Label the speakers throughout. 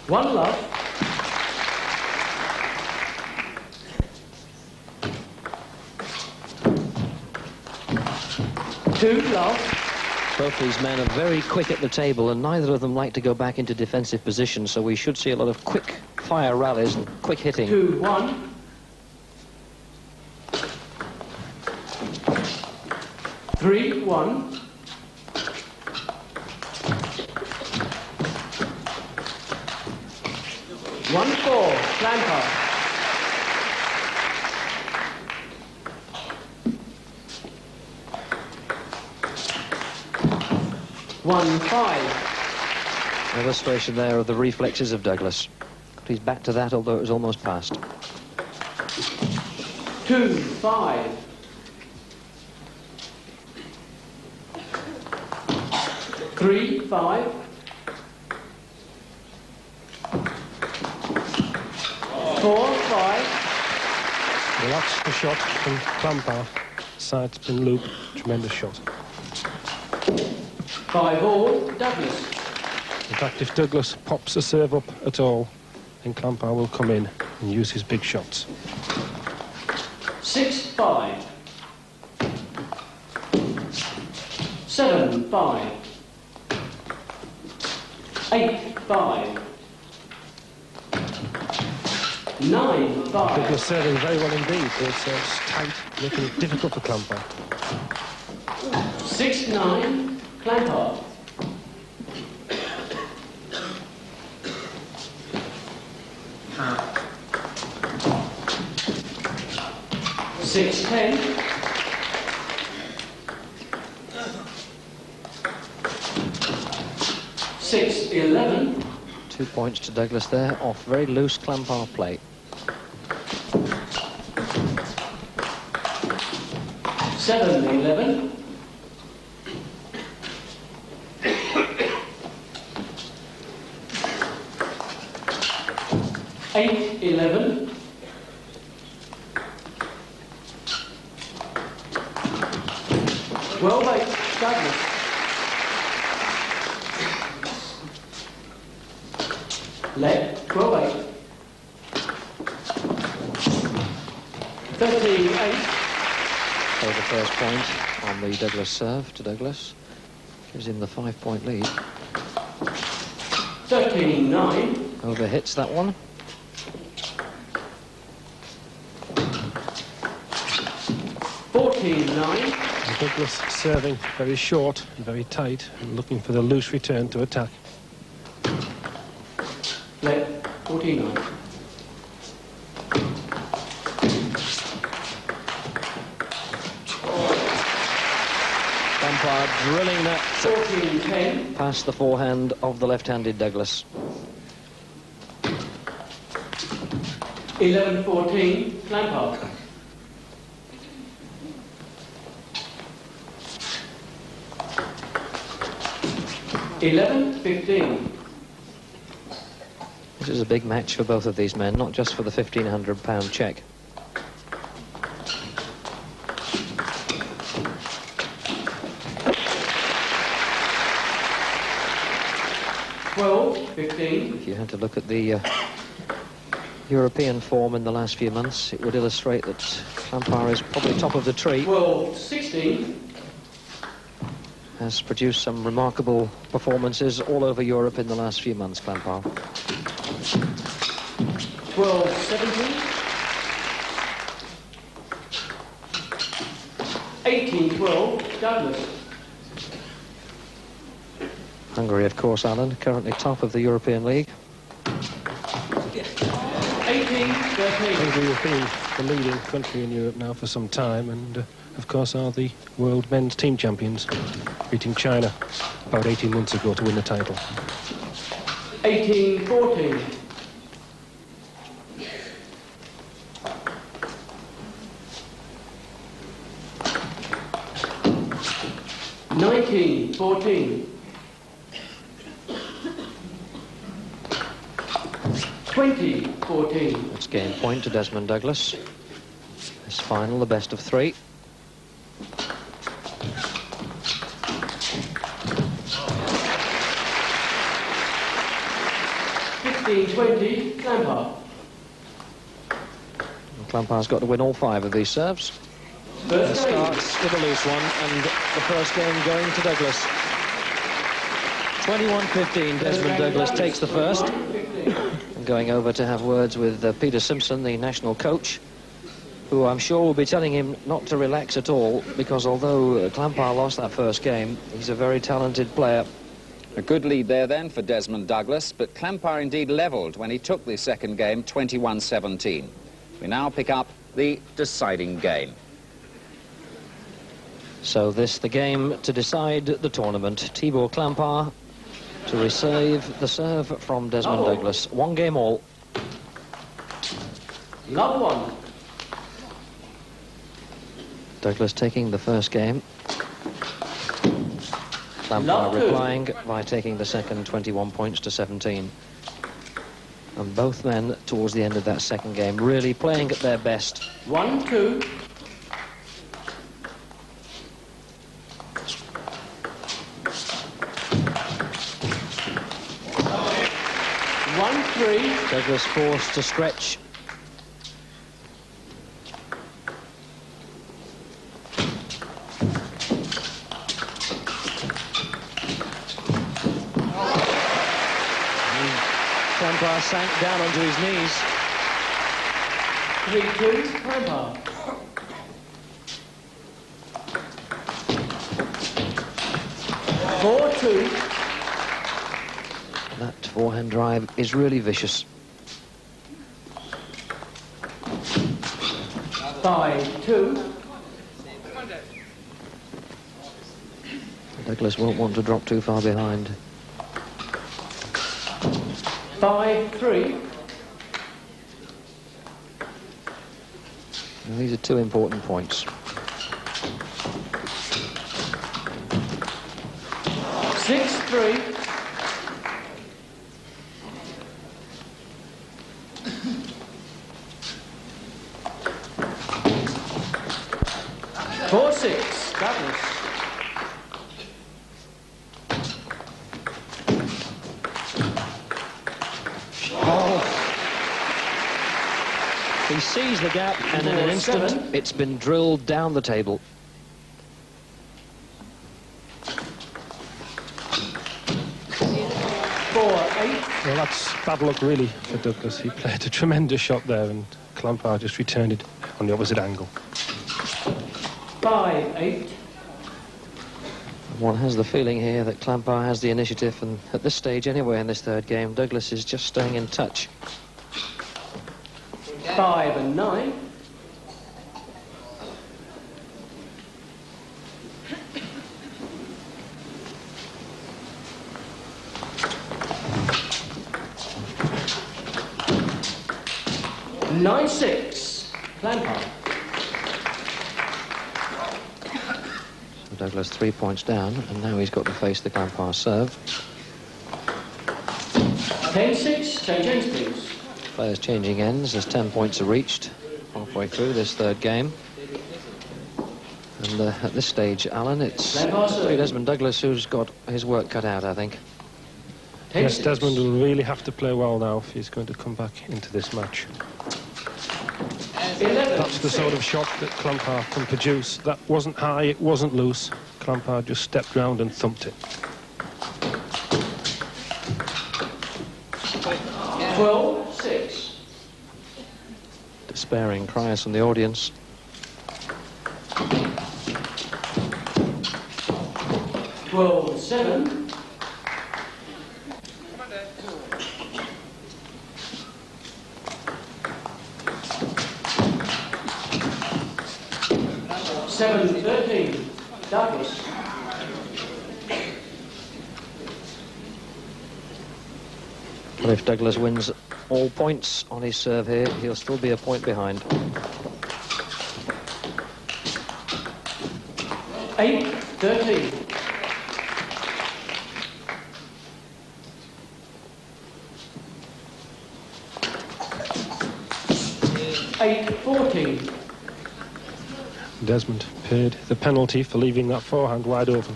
Speaker 1: 1 love. 2 love.
Speaker 2: Both these men are very quick at the table, and neither of them like to go back into defensive position, so we should see a lot of quick fire rallies and quick hitting.
Speaker 1: 2-1. 3-1. 1-4, Klampár. 1-5.
Speaker 2: Illustration there of the reflexes of Douglas. Got his back to that, although it was almost past.
Speaker 1: 2-5. 3-5. 4-5.
Speaker 3: Lots of shot from Klampár. Side spin loop, tremendous shot.
Speaker 1: 5-all, Douglas.
Speaker 3: In fact, if Douglas pops a serve up at all, then Klampár will come in and use his big shots.
Speaker 1: 6-5. 7-5. 8-5. 9-5.
Speaker 3: Douglas serving very well indeed. Those serves tight, making it difficult for Klampár.
Speaker 1: 6-9, Klampár. 6-10. 6-11.
Speaker 2: 2 points to Douglas there, off very loose Klampár play.
Speaker 1: 7-11. 8-11. 12-8, Douglas. 12-8. 13-8.
Speaker 2: So the first point on the Douglas serve to Douglas gives him the 5-point lead.
Speaker 1: 13-9.
Speaker 2: Overhits that one.
Speaker 1: 14-9.
Speaker 3: Douglas serving very short and very tight and looking for the loose return to attack.
Speaker 1: 14-9.
Speaker 2: Klampár drilling that
Speaker 1: 14-10.
Speaker 2: past the forehand of the left-handed Douglas.
Speaker 1: 11-14, Klampár. 11-15.
Speaker 2: This is a big match for both of these men, not just for the £1,500 cheque.
Speaker 1: If
Speaker 2: you had to look at the European form in the last few months, it would illustrate that Klampár is probably top of the tree.
Speaker 1: 12-16.
Speaker 2: Has produced some remarkable performances all over Europe in the last few months, Klampár.
Speaker 1: 12-17. 18-12, Douglas.
Speaker 2: Hungary, of course, Alan, currently top of the European League.
Speaker 1: 18-13.
Speaker 3: Hungary have been the leading country in Europe now for some time, and of course are the world men's team champions, beating China about 18 months ago to win the title.
Speaker 1: 18-14. 19-14. 20-14.
Speaker 2: Let's game point to Desmond Douglas. This final, the best of three.
Speaker 1: 16-20, Klampár.
Speaker 2: Klampar's got to win all 5 of these serves. It
Speaker 1: First game.
Speaker 2: starts with a loose one, and the first game going to Douglas. 21-15, Desmond Douglas takes the first. And going over to have words with Peter Simpson, the national coach, who I'm sure will be telling him not to relax at all, because although Klampár lost that first game, he's a very talented player.
Speaker 4: A good lead there then for Desmond Douglas, but Klampár indeed levelled when he took the second game, 21-17. We now pick up the deciding game.
Speaker 2: So this the game to decide the tournament. Tibor Klampár to receive the serve from Desmond Douglas. 1 game all.
Speaker 1: Love 1.
Speaker 2: Douglas taking the first game. Klampár replying by taking the second, 21 points to 17. And both men, towards the end of that second game, really playing at their best.
Speaker 1: 1-2. 1-3.
Speaker 2: Douglas forced to stretch. Klampár sank down onto his knees.
Speaker 1: 3-2, Klampár.
Speaker 2: That forehand drive is really vicious.
Speaker 1: 5-2.
Speaker 2: Douglas won't want to drop too far behind.
Speaker 1: 5-3.
Speaker 2: And these are 2 important points.
Speaker 1: 6-3. 4-6, Douglas.
Speaker 2: He sees the gap, and in an instant,
Speaker 1: 7.
Speaker 2: it's been drilled down the table.
Speaker 3: Well, that's bad luck, really, for Douglas. He played a tremendous shot there, and Klampár just returned it on the opposite angle.
Speaker 1: 5-8.
Speaker 2: One has the feeling here that Klampár has the initiative, and at this stage anyway in this third game, Douglas is just staying in touch.
Speaker 1: 5-9. 9-6, Klampár.
Speaker 2: So Douglas 3 points down, and now he's got to face the Klampár serve.
Speaker 1: 10-6, change ends, please.
Speaker 2: Players changing ends as 10 points are reached halfway through this third game. And at this stage, Alan, it's Desmond Douglas who's got his work cut out, I think.
Speaker 3: Yes, Desmond will really have to play well now if he's going to come back into this match.
Speaker 1: 11.
Speaker 3: That's the sort of shot that Klampár can produce. That wasn't high, it wasn't loose. Klampár just stepped round and thumped it.
Speaker 1: 12-6.
Speaker 2: Despairing cries from the audience.
Speaker 1: 12-7. 7-13, Douglas.
Speaker 2: Well, if Douglas wins all points on his serve here, he'll still be a point behind.
Speaker 1: 8-13. 8-14.
Speaker 3: Desmond paid the penalty for leaving that forehand wide open.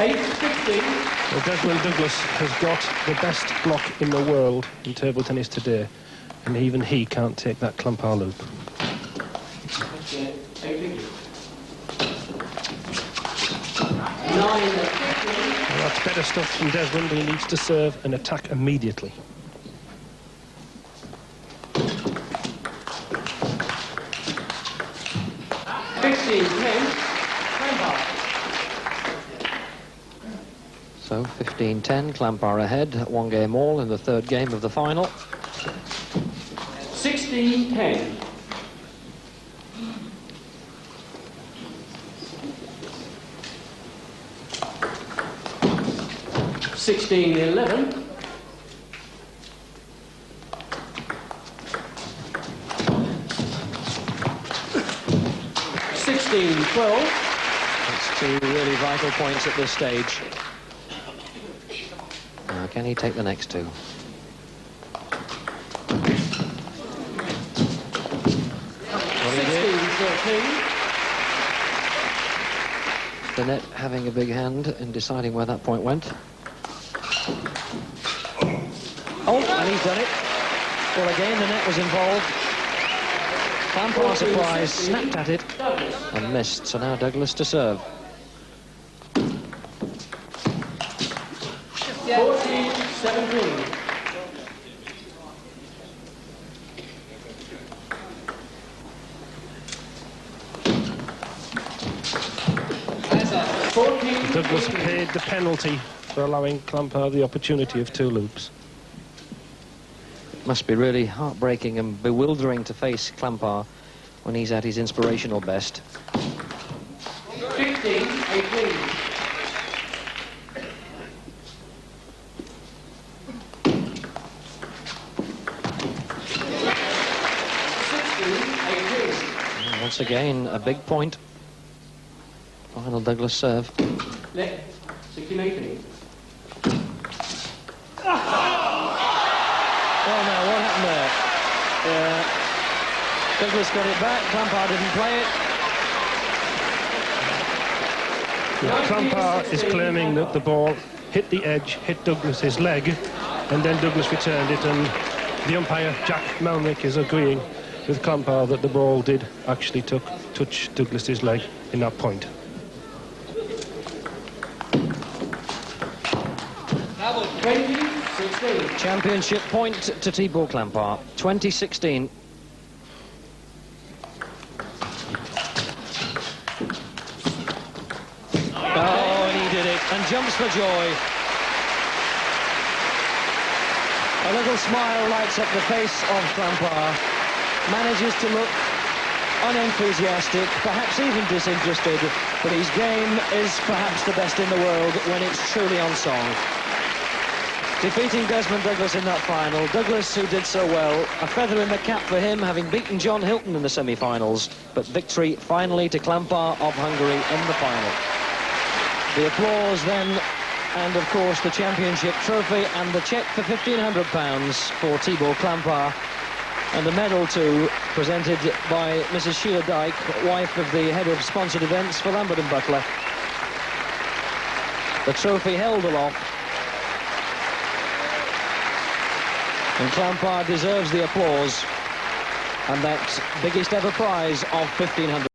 Speaker 1: 8-15.
Speaker 3: Well, Desmond Douglas has got the best block in the world in table tennis today, and even he can't take that Klampár loop.
Speaker 1: 8-15. 9-15.
Speaker 3: Well, that's better stuff from Desmond. He needs to serve and attack immediately.
Speaker 1: 15-10. Klampár.
Speaker 2: So 15-10, Klampár ahead, 1 game all in the 3rd game of the final.
Speaker 1: 16-10. 16-11. 16-12.
Speaker 2: It's 2 really vital points at this stage. Now, can he take the next 2? Well, he did.
Speaker 1: 16-13.
Speaker 2: The net having a big hand in deciding where that point went. Oh, and he's done it. Well, again, the net was involved. Klampár surprise, snapped at it and missed. So now Douglas to serve.
Speaker 1: 14-17. 14.
Speaker 3: Douglas paid the penalty for allowing Klampár the opportunity of 2 loops.
Speaker 2: Must be really heartbreaking and bewildering to face Klampár when he's at his inspirational best.
Speaker 1: 15-18. 16-18.
Speaker 2: Once again, a big point. Final Douglas serve.
Speaker 1: Let 16-18.
Speaker 2: Well, now, what happened there? Douglas got it back. Klampár didn't play it.
Speaker 3: Klampár is claiming that the ball hit the edge, hit Douglas's leg, and then Douglas returned it, and the umpire, Jack Melnick, is agreeing with Klampár that the ball did actually touch Douglas's leg in that point.
Speaker 2: Championship point to Tibor Klampár, 2016. Oh, and he did it, and jumps for joy. A little smile lights up the face of Klampár. Manages to look unenthusiastic, perhaps even disinterested, but his game is perhaps the best in the world when it's truly on song. Defeating Desmond Douglas in that final. Douglas, who did so well, a feather in the cap for him, having beaten John Hilton in the semi-finals, but victory finally to Klampár of Hungary in the final. The applause then, and of course the championship trophy and the cheque for £1,500 for Tibor Klampár, and the medal too, presented by Mrs. Sheila Dyke, wife of the head of sponsored events for Lambert Butler. The trophy held aloft. And Klampár deserves the applause, and that biggest ever prize of £1,500.